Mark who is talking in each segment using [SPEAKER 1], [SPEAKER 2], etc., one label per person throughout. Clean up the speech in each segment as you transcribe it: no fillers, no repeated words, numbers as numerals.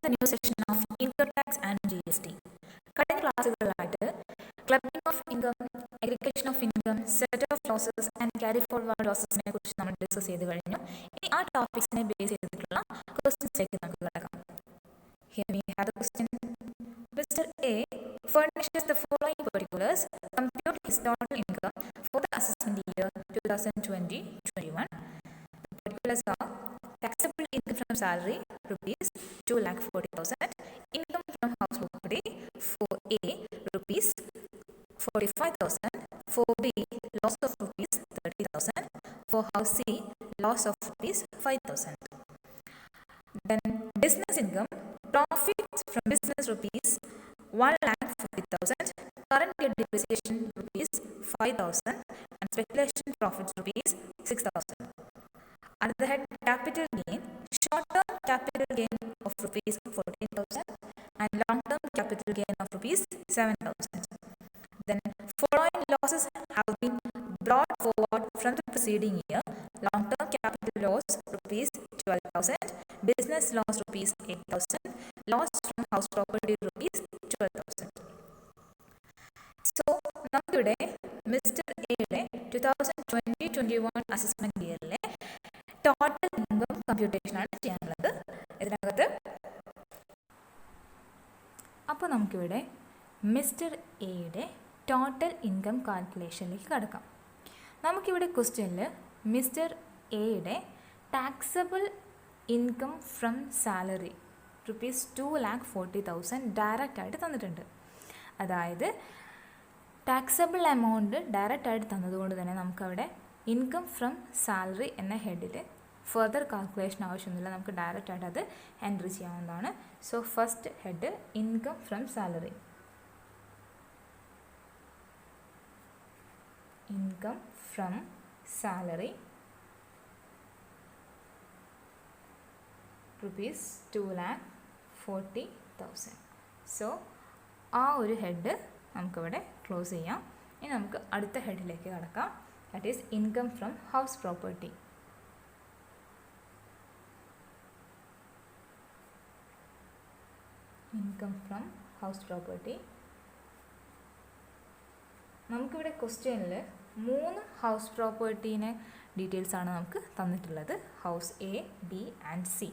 [SPEAKER 1] the new section of income tax and GST. കഴിഞ്ഞ ക്ലാസ്സുകളിലായിട്ട് clubbing of income, aggregation of income, set off losses and carry forward ലോസസിനെ കുറിച്ച് നമ്മൾ discuss ചെയ്ത് കഴിഞ്ഞു. ഇനി ആ ടോപ്പിക്സിനെ ബേസ് ചെയ്തിട്ടുള്ള ക്വസ്റ്റ്യൻസിലേക്ക് നമുക്ക് കിടക്കാം. Here we have the question. Mr. A furnishes the following particulars. Compute his total income for the assessment year 2020-21. The particulars are taxable income from salary rupees 2,40,000, income from house property for A rupees 45,000, for B loss of rupees 30,000, for house C loss of rupees 5,000. Then business income, profits from business rupees 1,40,000, current year depreciation rupees 5,000, and speculation profits rupees 6,000. Under the head capital gain, short-term capital gain of rupees 14,000 and long-term capital gain of rupees 7,000. Then following losses have been brought forward from the preceding year. Long-term capital loss rupees 12,000, business loss rupees 8,000, loss from house property rupees 12,000. So നമുക്കിവിടെ mister എയുടെ 2020-21 assessment ഇയറിലെ total income computation ആണ് ചെയ്യാനുള്ളത് ഇതിനകത്ത്. അപ്പോൾ നമുക്കിവിടെ mister എയുടെ total income കാൽക്കുലേഷനിലേക്ക് കടക്കാം. നമുക്കിവിടെ ക്വസ്റ്റ്യനിൽ മിസ്റ്റർ എയുടെ taxable income from salary rupees 2,40,000 direct ആയിട്ട് തന്നിട്ടുണ്ട്. അതായത് ടാക്സബിൾ എമൗണ്ട് ഡയറക്റ്റ് ആയിട്ട് തന്നതുകൊണ്ട് തന്നെ നമുക്കവിടെ ഇൻകം ഫ്രം സാലറി എന്ന ഹെഡിൽ ഫർദർ കാൽക്കുലേഷൻ ആവശ്യമൊന്നുമില്ല, നമുക്ക് ഡയറക്റ്റ് ആയിട്ട് അത് എൻട്രി ചെയ്യാവുന്നതാണ്. So first head income from salary. Income from salary rupees 2,40,000. So ആ ഒരു ഹെഡ് നമുക്കിവിടെ ക്ലോസ് ചെയ്യാം. ഇനി നമുക്ക് അടുത്ത ഹെഡിലേക്ക് കടക്കാം. That is income from house property. Income from house property. നമുക്കിവിടെ ക്വസ്റ്റ്യനിൽ 3 ഹൗസ് പ്രോപ്പർട്ടീനെ ഡീറ്റെയിൽസാണ് നമുക്ക് തന്നിട്ടുള്ളത്. House A, B and C.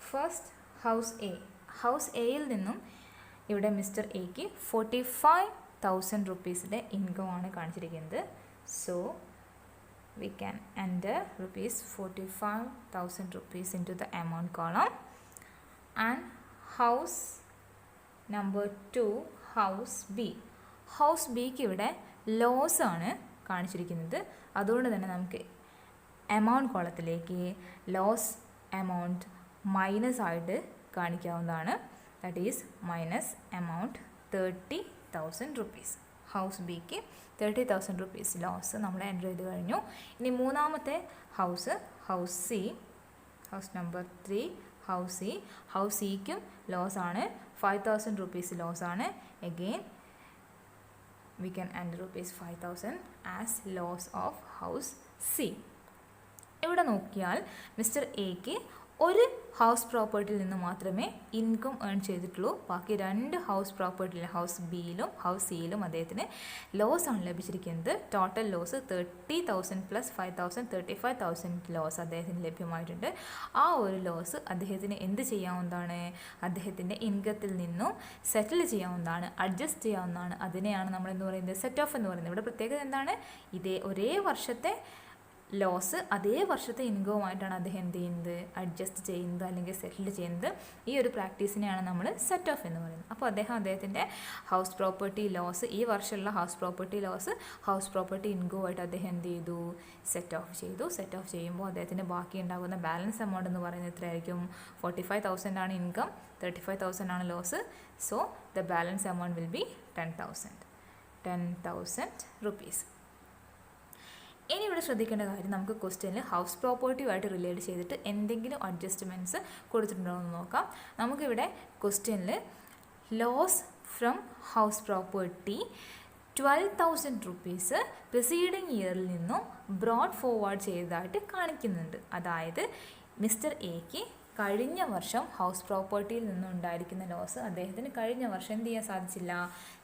[SPEAKER 1] First house A. House എയിൽ നിന്നും ഇവിടെ മിസ്റ്റർ എക്ക് 45,000 റുപ്പീസിൻ്റെ ഇൻകം ആണ് കാണിച്ചിരിക്കുന്നത്. So we can enter rupees 45,000 rupees into the amount column. And house number 2, house B. House ബിക്ക് ഇവിടെ ലോസ് ആണ് കാണിച്ചിരിക്കുന്നത്. അതുകൊണ്ട് തന്നെ നമുക്ക് എമൗണ്ട് കോളത്തിലേക്ക് ലോസ് എമൗണ്ട് മൈനസ് ആയിട്ട് കാണിക്കാവുന്നതാണ്. That is minus amount 30,000 rupees. House ബിക്ക് 30,000 റുപ്പീസ് ലോസ് നമ്മൾ എൻ്റർ ചെയ്ത് കഴിഞ്ഞു. ഇനി മൂന്നാമത്തെ house, house C, house number 3, house C. House സിക്കും ലോസ് ആണ്, 5,000 റുപ്പീസ് ലോസ് ആണ്. Again we can enter rupees 5,000 as loss of house C. ഇവിടെ നോക്കിയാൽ മിസ്റ്റർ എക്ക് ഒരു ഹൗസ് പ്രോപ്പർട്ടിയിൽ നിന്ന് മാത്രമേ ഇൻകം ഏൺ ചെയ്തിട്ടുള്ളൂ. ബാക്കി 2 ഹൗസ് പ്രോപ്പർട്ടിയിലും ഹൗസ് ബിയിലും ഹൗസ് സിയിലും അദ്ദേഹത്തിന് ലോസ് ആണ് ലഭിച്ചിരിക്കുന്നത്. ടോട്ടൽ ലോസ് 30,000 പ്ലസ് 5,000 35,000 ലോസ് അദ്ദേഹത്തിന് ലഭ്യമായിട്ടുണ്ട്. ആ ഒരു ലോസ് അദ്ദേഹത്തിന് എന്ത് ചെയ്യാവുന്നതാണ്? അദ്ദേഹത്തിൻ്റെ ഇൻകത്തിൽ നിന്നും സെറ്റിൽ ചെയ്യാവുന്നതാണ്, അഡ്ജസ്റ്റ് ചെയ്യാവുന്നതാണ്. അതിനെയാണ് നമ്മൾ എന്ന് പറയുന്നത് സെറ്റ് ഓഫ് എന്ന് പറയുന്നത്. ഇവിടെ പ്രത്യേകത എന്താണ്? ഒരേ വർഷത്തെ ലോസ് അതേ വർഷത്തെ ഇൻകവുമായിട്ടാണ് അദ്ദേഹം എന്ത് ചെയ്യുന്നത്? അഡ്ജസ്റ്റ് ചെയ്യുന്നത് അല്ലെങ്കിൽ സെറ്റിൽ ചെയ്യുന്നത്. ഈ ഒരു പ്രാക്ടീസിനെയാണ് നമ്മൾ സെറ്റ് ഓഫ് എന്ന് പറയുന്നത്. അപ്പോൾ അദ്ദേഹത്തിൻ്റെ ഹൗസ് പ്രോപ്പർട്ടി ലോസ്, ഈ വർഷമുള്ള house property loss house property ഇൻകവുമായിട്ട് അദ്ദേഹം എന്ത് ചെയ്തു? സെറ്റ് ഓഫ് ചെയ്തു. സെറ്റ് ഓഫ് ചെയ്യുമ്പോൾ അദ്ദേഹത്തിന് ബാക്കി ഉണ്ടാകുന്ന ബാലൻസ് എമൗണ്ട് എന്ന് പറയുന്നത് എത്രയായിരിക്കും? 45,000 ആണ് ഇൻകം, 35,000 ആണ് loss. So the balance amount will be 10,000 rupees. ഇനി ഇവിടെ ശ്രദ്ധിക്കേണ്ട കാര്യം, നമുക്ക് ക്വസ്റ്റ്യനിൽ ഹൗസ് പ്രോപ്പർട്ടിയുമായിട്ട് റിലേറ്റ് ചെയ്തിട്ട് എന്തെങ്കിലും അഡ്ജസ്റ്റ്മെൻറ്റ്സ് കൊടുത്തിട്ടുണ്ടോ എന്ന് നോക്കാം. നമുക്കിവിടെ ക്വസ്റ്റ്യനിൽ loss from house property 12,000 rupees preceding ഇയറിൽ നിന്നും ബ്രോഡ് ഫോർവേഡ് ചെയ്തതായിട്ട് കാണിക്കുന്നുണ്ട്. അതായത് മിസ്റ്റർ എക്ക് കഴിഞ്ഞ വർഷം ഹൗസ് പ്രോപ്പർട്ടിയിൽ നിന്നുണ്ടായിരിക്കുന്ന ലോസ് അദ്ദേഹത്തിന് കഴിഞ്ഞ വർഷം എന്ത് ചെയ്യാൻ സാധിച്ചില്ല,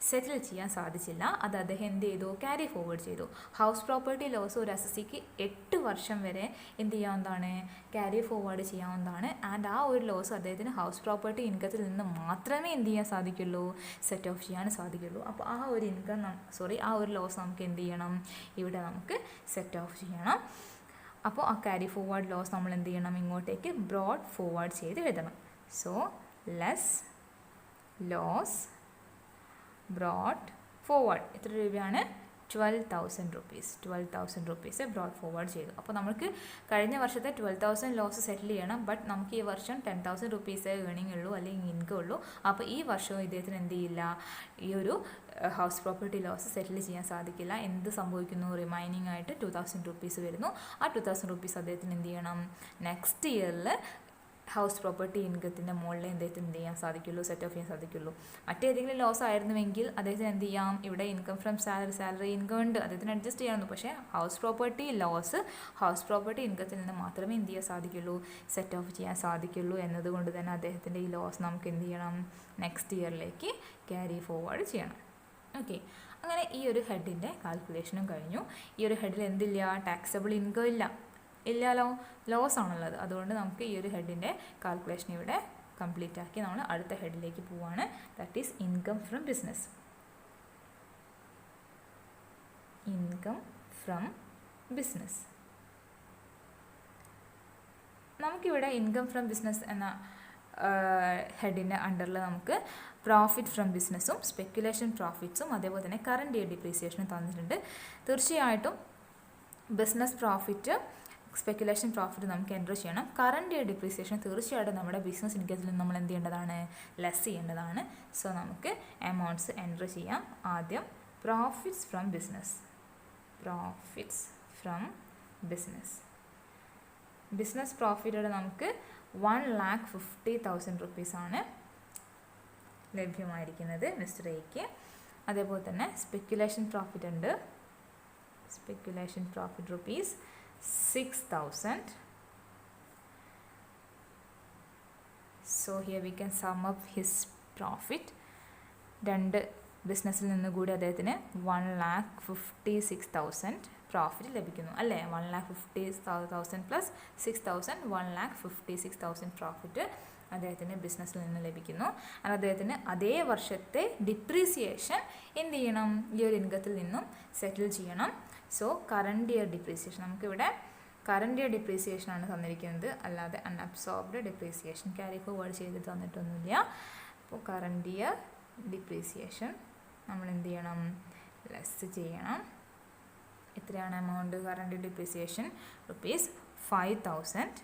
[SPEAKER 1] സെറ്റിൽ ചെയ്യാൻ സാധിച്ചില്ല. അത് അദ്ദേഹം എന്ത് ചെയ്തു, ക്യാരി ഫോർവേഡ് ചെയ്തു. ഹൗസ് പ്രോപ്പർട്ടി ലോസ് ഒരു അസസിക്ക് 8 വർഷം വരെ എന്ത് ചെയ്യാവുന്നതാണ്, ക്യാരി ഫോർവേഡ് ചെയ്യാവുന്നതാണ്. ആൻഡ് ആ ഒരു ലോസ് അദ്ദേഹത്തിന് ഹൗസ് പ്രോപ്പർട്ടി ഇൻകത്തിൽ നിന്ന് മാത്രമേ എന്ത് ചെയ്യാൻ സാധിക്കുള്ളൂ, സെറ്റ് ഓഫ് ചെയ്യാൻ സാധിക്കുള്ളൂ. അപ്പോൾ ആ ഒരു ആ ഒരു ലോസ് നമുക്ക് എന്ത് ചെയ്യണം, ഇവിടെ നമുക്ക് സെറ്റ് ഓഫ് ചെയ്യണം. അപ്പോൾ ആ ക്യാരി ഫോർവേഡ് ലോസ് നമ്മൾ എന്ത് ചെയ്യണം, ഇങ്ങോട്ടേക്ക് ബ്രോഡ് ഫോർവേഡ് ചെയ്ത് എഴുതണം. So less loss brought forward എത്ര രൂപയാണ്, 12,000 rupees. 12,000 rupees ബ്രോഡ് ഫോർവേഡ് ചെയ്തു. അപ്പോൾ നമുക്ക് കഴിഞ്ഞ വർഷത്തെ 12,000 ലോസ് സെറ്റിൽ ചെയ്യണം. ബട്ട് നമുക്ക് ഈ വർഷം 10,000 rupees ഏണിംഗ് ഉള്ളൂ, അല്ലെങ്കിൽ ഇൻകം ഉള്ളൂ. അപ്പോൾ ഈ വർഷവും ഇദ്ദേഹത്തിന് എന്ത് ചെയ്യില്ല, ഈ ഒരു ഹൗസ് പ്രോപ്പർട്ടി ലോസ് സെറ്റിൽ ചെയ്യാൻ സാധിക്കില്ല. എന്ത് സംഭവിക്കുന്നു, റിമൈനിങ് ആയിട്ട് 2,000 rupees വരുന്നു. ആ 2,000 rupees അദ്ദേഹത്തിന് എന്ത് ചെയ്യണം, നെക്സ്റ്റ് ഇയറിൽ ഹൗസ് പ്രോപ്പർട്ടി ഇൻകത്തിൻ്റെ മുകളിൽ അദ്ദേഹത്തിന് എന്ത് ചെയ്യാൻ സാധിക്കുള്ളൂ, സെറ്റ് ഓഫ് ചെയ്യാൻ സാധിക്കുള്ളൂ. മറ്റേതെങ്കിലും ലോസ് ആയിരുന്നുവെങ്കിൽ അദ്ദേഹത്തിന് എന്ത് ചെയ്യാം, ഇവിടെ ഇൻകം ഫ്രം സാലറി ഇൻകം ഉണ്ട്, അദ്ദേഹത്തിന് അഡ്ജസ്റ്റ് ചെയ്യാമെന്ന്. പക്ഷേ house property loss house property ഇൻകത്തിൽ നിന്ന് മാത്രമേ എന്ത് ചെയ്യാൻ സാധിക്കുള്ളൂ, സെറ്റ് ഓഫ് ചെയ്യാൻ സാധിക്കുള്ളൂ. എന്നതുകൊണ്ട് തന്നെ അദ്ദേഹത്തിൻ്റെ ഈ ലോസ് നമുക്ക് എന്ത് ചെയ്യണം, നെക്സ്റ്റ് ഇയറിലേക്ക് ക്യാരി ഫോർവേഡ് ചെയ്യണം. ഓക്കെ, അങ്ങനെ ഈ ഒരു ഹെഡിൻ്റെ കാൽക്കുലേഷനും കഴിഞ്ഞു. ഈ ഒരു ഹെഡിൽ എന്തില്ല, ടാക്സബിൾ ഇൻകം ഇല്ലല്ലോ, ലോസ് ആണുള്ളത്. അതുകൊണ്ട് നമുക്ക് ഈ ഒരു ഹെഡിൻ്റെ കാൽക്കുലേഷൻ ഇവിടെ കംപ്ലീറ്റ് ആക്കി നമ്മൾ അടുത്ത ഹെഡിലേക്ക് പോവുകയാണ്. That is income from business. Income from business. നമുക്കിവിടെ ഇൻകം ഫ്രം ബിസിനസ് എന്ന ഹെഡിൻ്റെ അണ്ടറിൽ നമുക്ക് പ്രോഫിറ്റ് ഫ്രം ബിസിനസ്സും സ്പെക്കുലേഷൻ പ്രോഫിറ്റ്സും അതേപോലെ തന്നെ കറണ്ട് ഇയർ ഡിപ്രീസിയേഷനും തന്നിട്ടുണ്ട്. തീർച്ചയായിട്ടും ബിസിനസ് പ്രോഫിറ്റ്, സ്പെക്കുലേഷൻ പ്രോഫിറ്റ് നമുക്ക് എൻറ്റർ ചെയ്യണം. കറണ്ട് ഇയർ ഡിപ്രീസിയേഷൻ തീർച്ചയായിട്ടും നമ്മുടെ ബിസിനസ് ഇൻകത്തിൽ നിന്ന് നമ്മൾ എന്ത് ചെയ്യേണ്ടതാണ്, ലെസ് ചെയ്യേണ്ടതാണ്. സോ നമുക്ക് എമൗണ്ട്സ് എൻറ്റർ ചെയ്യാം. ആദ്യം profits from business. Profits from business. Business profit നമുക്ക് 1,50,000 rupees ആണ് ലഭ്യമായിരിക്കുന്നത് മിസ്റ്റർ എക്ക്. അതേപോലെ തന്നെ സ്പെക്കുലേഷൻ പ്രോഫിറ്റ് ഉണ്ട്. Speculation profit rupees 6,000. So here we can sum up his profit. രണ്ട് ബിസിനസ്സിൽ നിന്ന് കൂടി അദ്ദേഹത്തിന് 1,56,000 പ്രോഫിറ്റ് ലഭിക്കുന്നു അല്ലേ. 1,50,000 പ്ലസ് 6,000 1,56,000 പ്രോഫിറ്റ് അദ്ദേഹത്തിന് ബിസിനസ്സിൽ നിന്ന് ലഭിക്കുന്നു. അത് അദ്ദേഹത്തിന് അതേ വർഷത്തെ ഡിപ്രീസിയേഷൻ എന്ത് ചെയ്യണം, ഈ ഒരു ഇൻകത്തിൽ നിന്നും സെറ്റിൽ ചെയ്യണം. സോ കറണ്ട് ഇയർ ഡിപ്രീസിയേഷൻ നമുക്കിവിടെ കറണ്ട് ഇയർ ഡിപ്രീസിയേഷൻ ആണ് തന്നിരിക്കുന്നത്, അല്ലാതെ അൺഅബ്സോർബ്ഡ് ഡിപ്രീസിയേഷൻ ക്യാരി ഫോർവേഡ് ചെയ്ത് തന്നിട്ടൊന്നുമില്ല. അപ്പോൾ കറണ്ട് ഇയർ ഡിപ്രീസിയേഷൻ നമ്മൾ എന്ത് ചെയ്യണം, ലെസ് ചെയ്യണം. എത്രയാണ് എമൗണ്ട്, കറണ്ട് ഇയർ ഡിപ്രീസിയേഷൻ ₹5,000.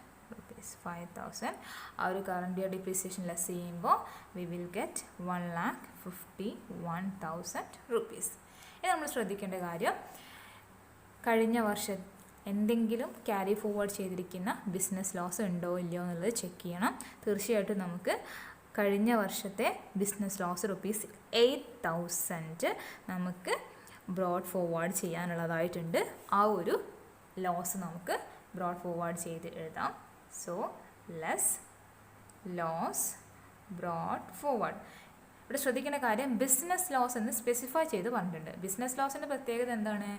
[SPEAKER 1] ₹5,000. ആ ഒരു കറണ്ട് ഇയർ ഡിപ്രീസിയേഷൻ ലെസ് ചെയ്യുമ്പോൾ വി വിൽ ഗെറ്റ് 1,51,000 rupees. ഇത് നമ്മൾ ശ്രദ്ധിക്കേണ്ട കാര്യം, കഴിഞ്ഞ വർഷം എന്തെങ്കിലും ക്യാരി ഫോർവേഡ് ചെയ്തിരിക്കുന്ന ബിസിനസ് ലോസ് ഉണ്ടോ ഇല്ലയോ എന്നുള്ളത് ചെക്ക് ചെയ്യണം. തീർച്ചയായിട്ടും നമുക്ക് കഴിഞ്ഞ വർഷത്തെ ബിസിനസ് ലോസ് ₹8,000 നമുക്ക് ബ്രോഡ് ഫോർവേഡ് ചെയ്യാനുള്ളതായിട്ടുണ്ട്. ആ ഒരു ലോസ് നമുക്ക് ബ്രോഡ് ഫോർവേഡ് ചെയ്ത് എഴുതാം. So less loss brought forward. ഇവിടെ ശ്രദ്ധിക്കേണ്ട കാര്യം, ബിസിനസ് ലോസ് എന്ന് സ്പെസിഫൈ ചെയ്ത് പറഞ്ഞിട്ടുണ്ട്. ബിസിനസ് ലോസിൻ്റെ പ്രത്യേകത എന്താണ്,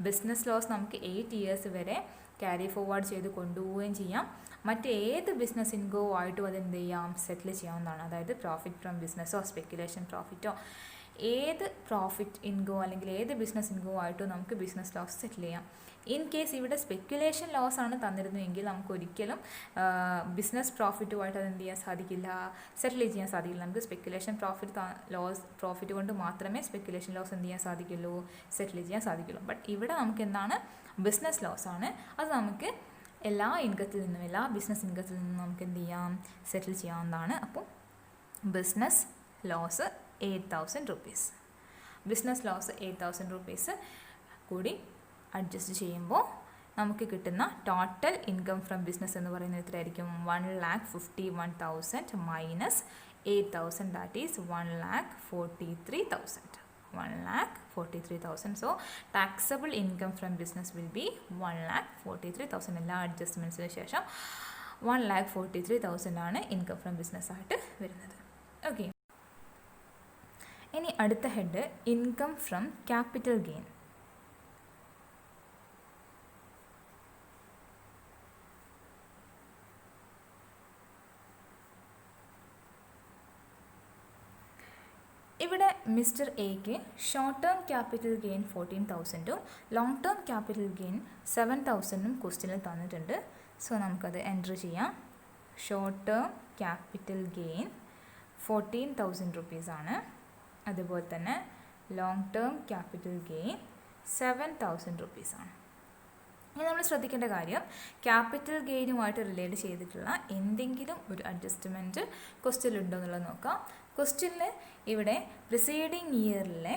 [SPEAKER 1] ബിസിനസ് ലോസ് നമുക്ക് 8 years വരെ ക്യാരി ഫോർവേഡ് ചെയ്ത് കൊണ്ടുപോവുകയും ചെയ്യാം. മറ്റേത് ബിസിനസ് ഇൻകോ ആയിട്ടും അതെന്ത് ചെയ്യാം, സെറ്റിൽ ചെയ്യാവുന്നതാണ്. അതായത് പ്രോഫിറ്റ് ഫ്രം ബിസിനസ്സോ സ്പെക്കുലേഷൻ പ്രോഫിറ്റോ ഏത് പ്രോഫിറ്റ് ഇൻകോ അല്ലെങ്കിൽ ഏത് ബിസിനസ് ഇൻകോ ആയിട്ടോ നമുക്ക് ബിസിനസ് ലോസ് സെറ്റിൽ ചെയ്യാം. ഇൻ കേസ് ഇവിടെ സ്പെക്കുലേഷൻ ലോസ് ആണ് തന്നിരുന്നുവെങ്കിൽ നമുക്ക് ഒരിക്കലും ബിസിനസ് പ്രോഫിറ്റുമായിട്ട് അത് എന്ത് ചെയ്യാൻ സാധിക്കില്ല, സെറ്റിൽ ചെയ്യാൻ സാധിക്കില്ല. നമുക്ക് സ്പെക്കുലേഷൻ പ്രോഫിറ്റ് കൊണ്ട് മാത്രമേ സ്പെക്കുലേഷൻ ലോസ് എന്ത് ചെയ്യാൻ സാധിക്കുള്ളൂ, സെറ്റിൽ ചെയ്യാൻ സാധിക്കുള്ളൂ. ബട്ട് ഇവിടെ നമുക്ക് എന്താണ്, ബിസിനസ് ലോസ് ആണ്. അത് നമുക്ക് എല്ലാ ബിസിനസ് ഇൻകത്തിൽ നിന്നും നമുക്ക് എന്ത് ചെയ്യാം, സെറ്റിൽ ചെയ്യാവുന്നതാണ്. അപ്പോൾ business loss 8,000 rupees. Business loss 8,000 rupees കൂടി അഡ്ജസ്റ്റ് ചെയ്യുമ്പോൾ നമുക്ക് കിട്ടുന്ന ടോട്ടൽ ഇൻകം ഫ്രം ബിസിനസ് എന്ന് പറയുന്നത് എത്രയായിരിക്കും, 1,51,000 minus 8,000, that is 1,43,000. 1,43,000. So taxable income from business will be 1,43,000. എല്ലാ അഡ്ജസ്റ്റ്മെൻറ്റ്സിന് ശേഷം 1,43,000 ആണ് ഇൻകം ഫ്രം ബിസിനസ് ആയിട്ട് വരുന്നത്. ഓക്കെ, ഇനി അടുത്ത head income from capital gain. ഇവിടെ mister X short term capital gain 14,000ഉം ലോങ് ടേം ക്യാപിറ്റൽ ഗെയിൻ 7,000ഉം ക്വസ്റ്റ്യനിൽ തന്നിട്ടുണ്ട്. സോ നമുക്കത് എൻറ്റർ ചെയ്യാം. ഷോർട്ട് ടേം ക്യാപിറ്റൽ ഗെയിൻ 14,000 റുപ്പീസാണ്. അതുപോലെ തന്നെ ലോങ് ടേം ക്യാപിറ്റൽ ഗെയിൻ 7,000 റുപ്പീസാണ്. ഇനി നമ്മൾ ശ്രദ്ധിക്കേണ്ട കാര്യം, ക്യാപിറ്റൽ ഗെയിനുമായിട്ട് റിലേറ്റ് ചെയ്തിട്ടുള്ള എന്തെങ്കിലും ഒരു അഡ്ജസ്റ്റ്മെൻറ്റ് ക്വസ്റ്റ്യനിൽ ഉണ്ടോ എന്നുള്ളത് നോക്കാം. ക്വസ്റ്റ്യനിൽ ഇവിടെ പ്രിസീഡിങ് ഇയറിലെ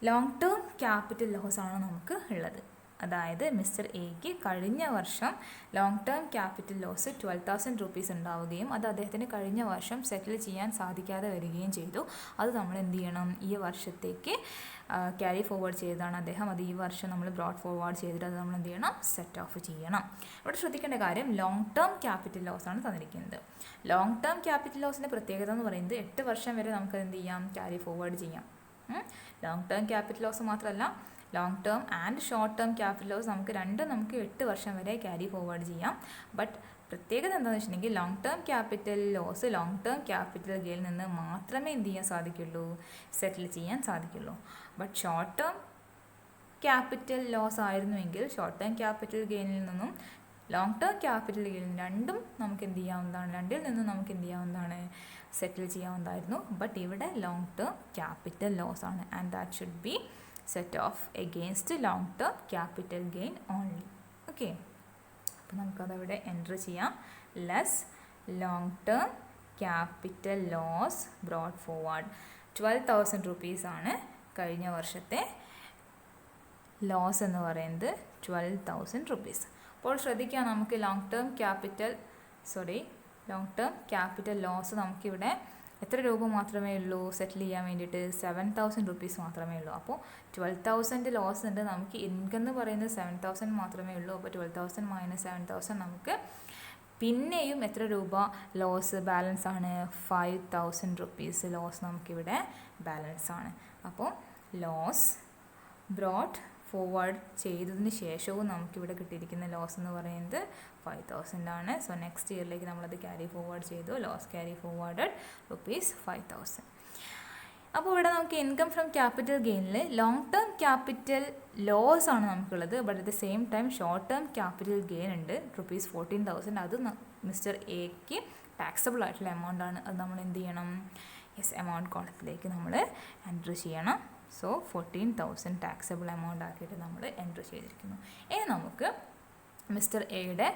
[SPEAKER 1] ലോങ് ടേം ക്യാപിറ്റൽ ലോസ് ആണ് നമുക്ക് ഉള്ളത്. അതായത് മിസ്റ്റർ എക്ക് കഴിഞ്ഞ വർഷം long term capital loss 12,000 rupees ഉണ്ടാവുകയും അത് അദ്ദേഹത്തിന് കഴിഞ്ഞ വർഷം സെറ്റിൽ ചെയ്യാൻ സാധിക്കാതെ വരികയും ചെയ്തു. അത് നമ്മൾ എന്ത് ചെയ്യണം, ഈ വർഷത്തേക്ക് ക്യാരി ഫോർവേഡ് ചെയ്തതാണ് അദ്ദേഹം. അത് ഈ വർഷം നമ്മൾ ബ്രോഡ് ഫോർവേഡ് ചെയ്തിട്ട് അത് നമ്മൾ എന്ത് ചെയ്യണം, സെറ്റ് ഓഫ് ചെയ്യണം. ഇവിടെ ശ്രദ്ധിക്കേണ്ട കാര്യം, ലോങ് ടേം ക്യാപിറ്റൽ ലോസ് ആണ് തന്നിരിക്കുന്നത്. ലോങ് ടേം ക്യാപിറ്റൽ ലോസിൻ്റെ പ്രത്യേകത എന്ന് പറയുന്നത് 8 വർഷം വരെ നമുക്ക് എന്ത് ചെയ്യാം, ക്യാരി ഫോർവേഡ് ചെയ്യാം. ലോങ് ടേം ക്യാപിറ്റൽ ലോസ് മാത്രമല്ല, long term and short term capital loss നമുക്ക് 8 വർഷം വരെ ക്യാരി ഫോർവേഡ് ചെയ്യാം. ബട്ട് പ്രത്യേകത എന്താണെന്ന് വെച്ചിട്ടുണ്ടെങ്കിൽ long term capital loss long term capital ഗെയിനിൽ നിന്ന് മാത്രമേ എന്ത് ചെയ്യാൻ സാധിക്കുള്ളൂ, സെറ്റിൽ ചെയ്യാൻ സാധിക്കുള്ളൂ. But short term capital loss ആയിരുന്നുവെങ്കിൽ ഷോർട്ട് ടേം ക്യാപിറ്റൽ ഗെയിനിൽ നിന്നും ലോങ് ടേം ക്യാപിറ്റൽ ഗെയിനിൽ രണ്ടും നമുക്ക് എന്ത് ചെയ്യാവുന്നതാണ്, രണ്ടിൽ നിന്നും നമുക്ക് എന്ത് ചെയ്യാവുന്നതാണ്, സെറ്റിൽ ചെയ്യാവുന്നതായിരുന്നു. ബട്ട് ഇവിടെ ലോങ് ടേം ക്യാപിറ്റൽ ലോസ് ആണ് and that should be set off against long term capital gain only. Okay, അപ്പോൾ നമുക്കതവിടെ എൻറ്റർ ചെയ്യാം. Less long term capital loss brought forward 12,000 റുപ്പീസാണ് കഴിഞ്ഞ വർഷത്തെ ലോസ് എന്ന് പറയുന്നത്, 12,000 റുപ്പീസ്. അപ്പോൾ ശ്രദ്ധിക്കുക, നമുക്ക് ലോങ് ടേം ക്യാപിറ്റൽ ലോസ് നമുക്കിവിടെ എത്ര രൂപ മാത്രമേ ഉള്ളൂ സെറ്റിൽ ചെയ്യാൻ വേണ്ടിയിട്ട്, 7,000 റുപ്പീസ് മാത്രമേ ഉള്ളൂ. അപ്പോൾ 12,000 ലോസ് ഉണ്ട്, നമുക്ക് ഇൻകം എന്ന് പറയുന്നത് 7,000 മാത്രമേ ഉള്ളൂ. അപ്പോൾ 12,000 മൈനസ് 7,000 നമുക്ക് പിന്നെയും എത്ര രൂപ ലോസ് ബാലൻസ് ആണ്, 5,000 റുപ്പീസ് ലോസ് നമുക്കിവിടെ ബാലൻസ് ആണ്. അപ്പോൾ ലോസ് ബ്രോഡ് ഫോർവേഡ് ചെയ്തതിന് ശേഷവും നമുക്കിവിടെ കിട്ടിയിരിക്കുന്ന ലോസ് എന്ന് പറയുന്നത് 5,000 ആണ്. സോ നെക്സ്റ്റ് ഇയറിലേക്ക് നമ്മളത് ക്യാരി ഫോർവേഡ് ചെയ്തു. Loss carry forwarded ₹5,000. അപ്പോൾ ഇവിടെ നമുക്ക് ഇൻകം ഫ്രം ക്യാപിറ്റൽ ഗെയിനിൽ ലോങ് ടേം ക്യാപിറ്റൽ ലോസ് ആണ് നമുക്കുള്ളത്. But at the same time short term capital gain ഉണ്ട് ₹14,000. അത് മിസ്റ്റർ എക്ക് ടാക്സബിൾ ആയിട്ടുള്ള എമൗണ്ട് ആണ്. അത് നമ്മൾ എന്ത് ചെയ്യണം, എമൗണ്ട് കോളത്തിലേക്ക് നമ്മൾ എൻറ്റർ ചെയ്യണം. സോ 14,000 ടാക്സബിൾ എമൗണ്ട് ആക്കിയിട്ട് നമ്മൾ എൻറ്റർ ചെയ്തിരിക്കുന്നു. ഇനി നമുക്ക് മിസ്റ്റർ എയുടെ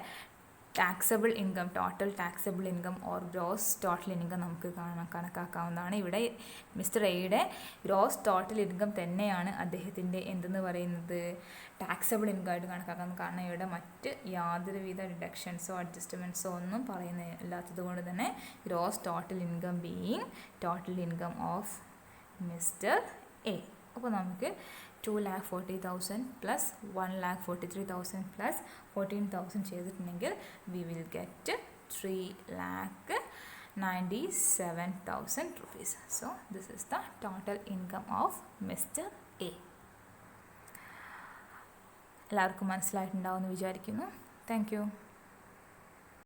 [SPEAKER 1] taxable income, total taxable income or gross total income നമുക്ക് കണക്കാക്കാവുന്നതാണ്. ഇവിടെ മിസ്റ്റർ എയുടെ ഗ്രോസ് ടോട്ടൽ ഇൻകം തന്നെയാണ് അദ്ദേഹത്തിൻ്റെ എന്തെന്ന് പറയുന്നത്, ടാക്സബിൾ ഇൻകം ആയിട്ട് കണക്കാക്കുന്നത്. കാരണം ഇവിടെ മറ്റ് യാതൊരുവിധ ഡിഡക്ഷൻസോ അഡ്ജസ്റ്റ്മെൻറ്റ്സോ ഒന്നും പറയുന്നില്ലാത്തത് കൊണ്ട് തന്നെ gross total income being total income of mister A. അപ്പോൾ നമുക്ക് 2,40,000 പ്ലസ് 1,43,000 പ്ലസ് 14,000 ചെയ്തിട്ടുണ്ടെങ്കിൽ we will get 3,97,000 rupees. So this is the total income of mister A. എല്ലാവർക്കും മനസ്സിലായിട്ടുണ്ടാവുമെന്ന് വിചാരിക്കുന്നു. Thank you.